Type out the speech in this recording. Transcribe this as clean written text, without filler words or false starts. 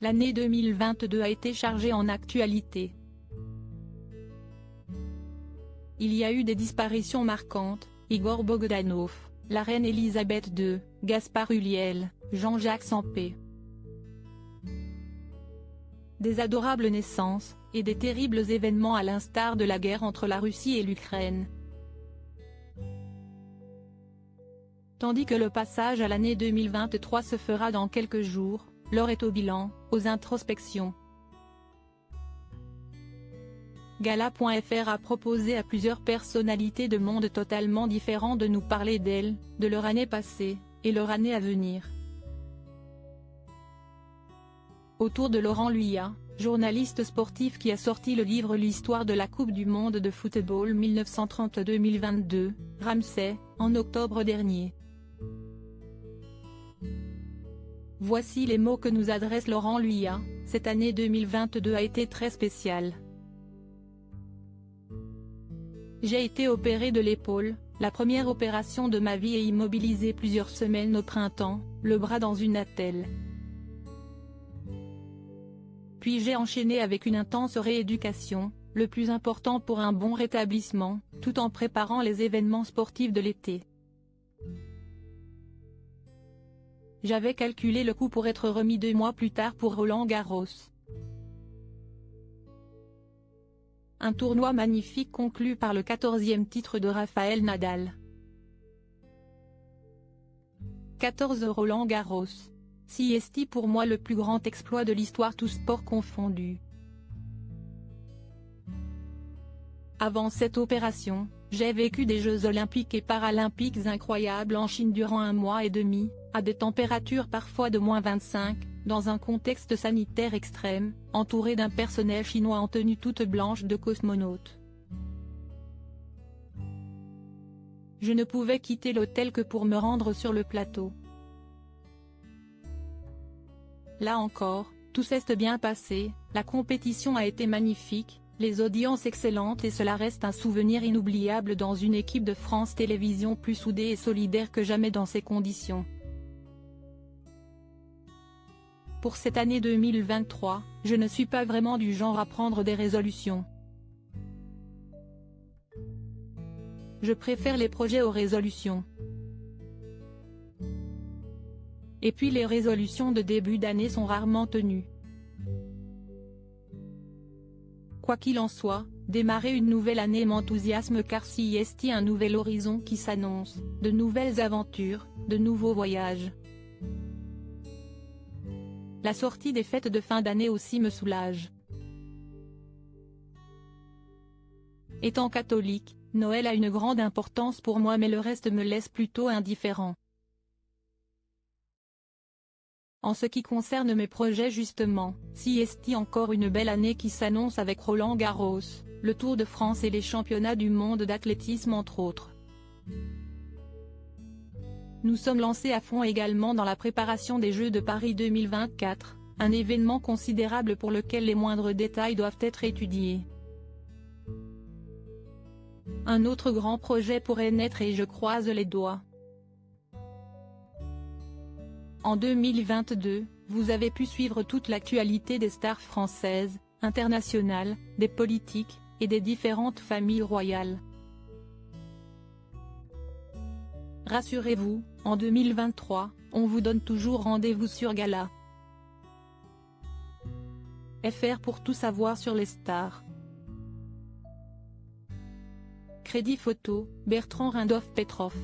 L'année 2022 a été chargée en actualité. Il y a eu des disparitions marquantes: Igor Bogdanov, la reine Elisabeth II, Gaspard Ulliel, Jean-Jacques Sampé. Des adorables naissances, et des terribles événements à l'instar de la guerre entre la Russie et l'Ukraine. Tandis que le passage à l'année 2023 se fera dans quelques jours, l'heure est au bilan, aux introspections. Gala.fr a proposé à plusieurs personnalités de mondes totalement différents de nous parler d'elles, de leur année passée, et leur année à venir. Autour de Laurent Luyat, journaliste sportif qui a sorti le livre L'histoire de la Coupe du monde de football 1930-2022, Ramsey, en octobre dernier. Voici les mots que nous adresse Laurent Luyat: cette année 2022 a été très spéciale. J'ai été opéré de l'épaule, la première opération de ma vie, et immobilisé plusieurs semaines au printemps, le bras dans une attelle. Puis j'ai enchaîné avec une intense rééducation, le plus important pour un bon rétablissement, tout en préparant les événements sportifs de l'été. J'avais calculé le coût pour être remis 2 mois plus tard pour Roland-Garros. Un tournoi magnifique conclu par le 14e titre de Rafael Nadal. 14 Roland-Garros. CST pour moi le plus grand exploit de l'histoire, tous sports confondus. Avant cette opération, j'ai vécu des Jeux olympiques et paralympiques incroyables en Chine durant 1 mois et demi, à des températures parfois de -25, dans un contexte sanitaire extrême, entouré d'un personnel chinois en tenue toute blanche de cosmonaute. Je ne pouvais quitter l'hôtel que pour me rendre sur le plateau. Là encore, tout s'est bien passé, la compétition a été magnifique, les audiences excellentes, et cela reste un souvenir inoubliable dans une équipe de France Télévisions plus soudée et solidaire que jamais dans ces conditions. Pour cette année 2023, je ne suis pas vraiment du genre à prendre des résolutions. Je préfère les projets aux résolutions. Et puis les résolutions de début d'année sont rarement tenues. Quoi qu'il en soit, démarrer une nouvelle année m'enthousiasme, car s'il y a un nouvel horizon qui s'annonce, de nouvelles aventures, de nouveaux voyages. La sortie des fêtes de fin d'année aussi me soulage. Étant catholique, Noël a une grande importance pour moi, mais le reste me laisse plutôt indifférent. En ce qui concerne mes projets justement, CST encore une belle année qui s'annonce avec Roland-Garros, le Tour de France et les championnats du monde d'athlétisme entre autres. Nous sommes lancés à fond également dans la préparation des Jeux de Paris 2024, un événement considérable pour lequel les moindres détails doivent être étudiés. Un autre grand projet pourrait naître et je croise les doigts. En 2022, vous avez pu suivre toute l'actualité des stars françaises, internationales, des politiques, et des différentes familles royales. Rassurez-vous, en 2023, on vous donne toujours rendez-vous sur Gala. FR pour tout savoir sur les stars. Crédit photo, Bertrand Rindolph Petrov.